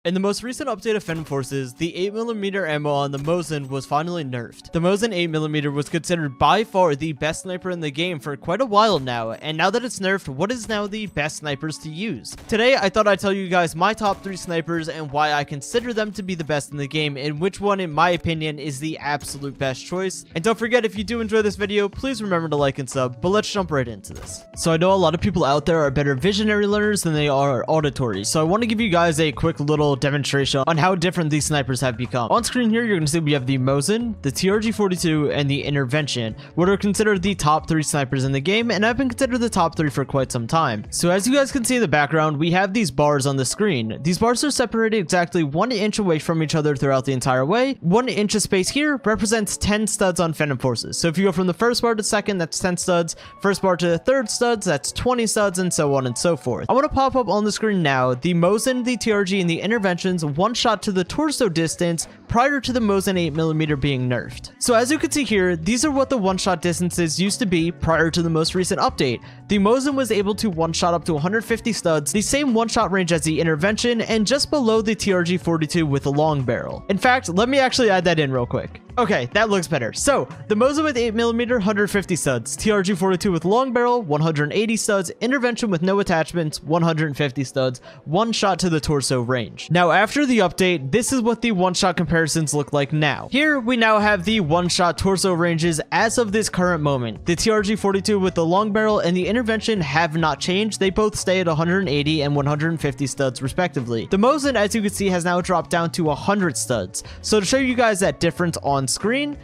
In the most recent update of Phantom Forces, the 8mm ammo on the Mosin was finally nerfed. The Mosin 8mm was considered by far the best sniper in the game for quite a while now, and now that it's nerfed, what is now the best snipers to use? Today, I thought I'd tell you guys my top 3 snipers and why I consider them to be the best in the game, and which one, in my opinion, is the absolute best choice. And don't forget, if you do enjoy this video, please remember to like and sub, but let's jump right into this. So I know a lot of people out there are better visionary learners than they are auditory, so I want to give you guys a quick little demonstration on how different these snipers have become. On screen here, you're going to see we have the Mosin, the TRG-42, and the Intervention, what are considered the top 3 snipers in the game, and have been considered the top 3 for quite some time. So as you guys can see in the background, we have these bars on the screen. These bars are separated exactly 1 inch away from each other throughout the entire way. 1 inch of space here represents 10 studs on Phantom Forces. So if you go from the first bar to second, that's 10 studs. First bar to the third studs, that's 20 studs, and so on and so forth. I want to pop up on the screen now the Mosin, the TRG, and the Interventions one shot to the torso distance prior to the Mosin 8mm being nerfed. So as you can see here, these are what the one-shot distances used to be prior to the most recent update. The Mosin was able to one-shot up to 150 studs, the same one-shot range as the Intervention, and just below the TRG-42 with a long barrel. In fact, let me actually add that in real quick. Okay, that looks better. So, the Mosin with 8mm, 150 studs, TRG-42 with long barrel, 180 studs, Intervention with no attachments, 150 studs, one shot to the torso range. Now, after the update, this is what the one-shot comparisons look like now. Here, we now have the one-shot torso ranges as of this current moment. The TRG-42 with the long barrel and the Intervention have not changed. They both stay at 180 and 150 studs respectively. The Mosin, as you can see, has now dropped down to 100 studs. So to show you guys that difference on screen,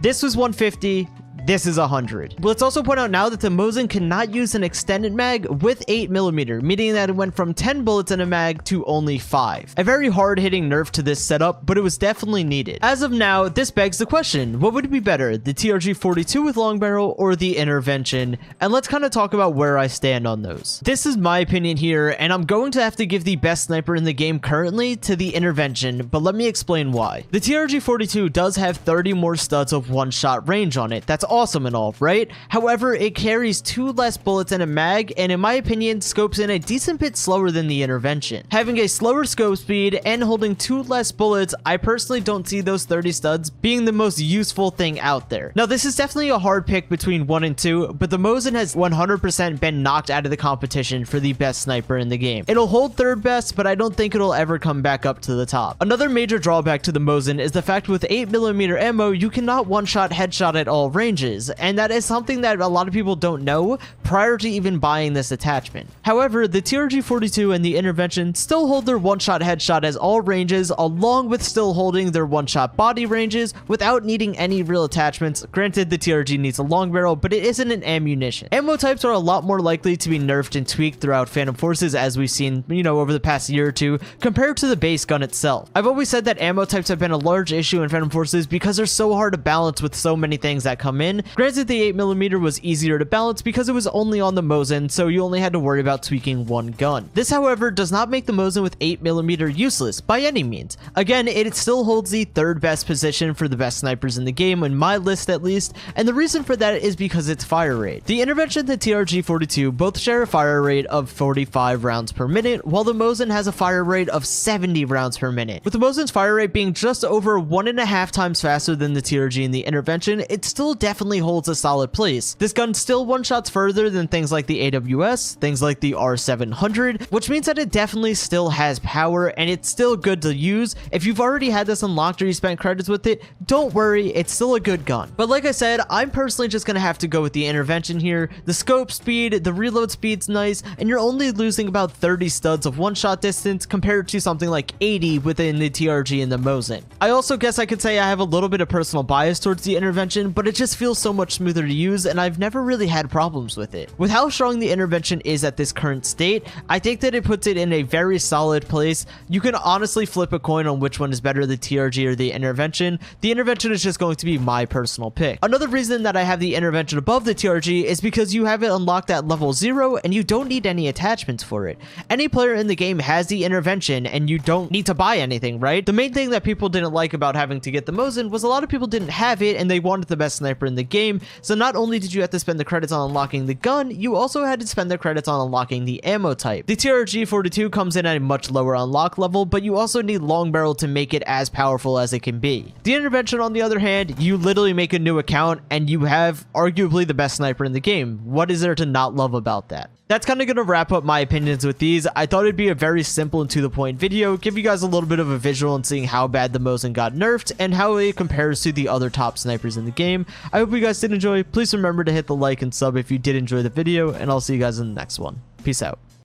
this was 150, this is 100. Let's also point out now that the Mosin cannot use an extended mag with 8mm, meaning that it went from 10 bullets in a mag to only 5. A very hard-hitting nerf to this setup, but it was definitely needed. As of now, this begs the question, what would be better, the TRG-42 with long barrel or the Intervention? And let's kind of talk about where I stand on those. This is my opinion here, and I'm going to have to give the best sniper in the game currently to the Intervention, but let me explain why. The TRG-42 does have 30 more studs of one-shot range on it. That's awesome and all, right? However, it carries 2 less bullets in a mag, and in my opinion, scopes in a decent bit slower than the Intervention. Having a slower scope speed and holding 2 less bullets, I personally don't see those 30 studs being the most useful thing out there. Now, this is definitely a hard pick between 1 and 2, but the Mosin has 100% been knocked out of the competition for the best sniper in the game. It'll hold third best, but I don't think it'll ever come back up to the top. Another major drawback to the Mosin is the fact with 8mm ammo, you cannot one-shot headshot at all ranges, and that is something that a lot of people don't know prior to even buying this attachment. However, the TRG-42 and the Intervention still hold their one-shot headshot as all ranges, along with still holding their one-shot body ranges without needing any real attachments. Granted, the TRG needs a long barrel, but it isn't an ammunition. Ammo types are a lot more likely to be nerfed and tweaked throughout Phantom Forces, as we've seen, over the past year or two, compared to the base gun itself. I've always said that ammo types have been a large issue in Phantom Forces because they're so hard to balance with so many things that come in. Granted, the 8mm was easier to balance because it was only on the Mosin, so you only had to worry about tweaking one gun. This, however, does not make the Mosin with 8mm useless by any means. Again, it still holds the 3rd best position for the best snipers in the game, in my list at least, and the reason for that is because its fire rate. The Intervention and the TRG-42 both share a fire rate of 45 rounds per minute, while the Mosin has a fire rate of 70 rounds per minute. With the Mosin's fire rate being just over 1.5 times faster than the TRG and the Intervention, it still definitely holds a solid place. This gun still one-shots further than things like the AWS, things like the R700, which means that it definitely still has power and it's still good to use. If you've already had this unlocked or you spent credits with it, don't worry, it's still a good gun. But like I said, I'm personally just gonna have to go with the Intervention here. The scope speed, the reload speed's nice, and you're only losing about 30 studs of one-shot distance compared to something like 80 within the TRG and the Mosin. I also guess I could say I have a little bit of personal bias towards the Intervention, but it just feels so much smoother to use, and I've never really had problems with it. With how strong the Intervention is at this current state, I think that it puts it in a very solid place. You can honestly flip a coin on which one is better, the TRG or the Intervention. The Intervention is just going to be my personal pick. Another reason that I have the Intervention above the TRG is because you have it unlocked at level 0 and you don't need any attachments for it. Any player in the game has the Intervention and you don't need to buy anything, right? The main thing that people didn't like about having to get the Mosin was a lot of people didn't have it and they wanted the best sniper in the the game, so not only did you have to spend the credits on unlocking the gun, you also had to spend the credits on unlocking the ammo type. The TRG-42 comes in at a much lower unlock level, but you also need long barrel to make it as powerful as it can be. The intervention, on the other hand, you literally make a new account and you have arguably the best sniper in the game. What is there to not love about that? That's kind of going to wrap up my opinions with these. I thought it'd be a very simple and to the point video, give you guys a little bit of a visual in seeing how bad the Mosin got nerfed and how it compares to the other top snipers in the game. I hope you guys did enjoy. Please remember to hit the like and sub if you did enjoy the video, and I'll see you guys in the next one. Peace out.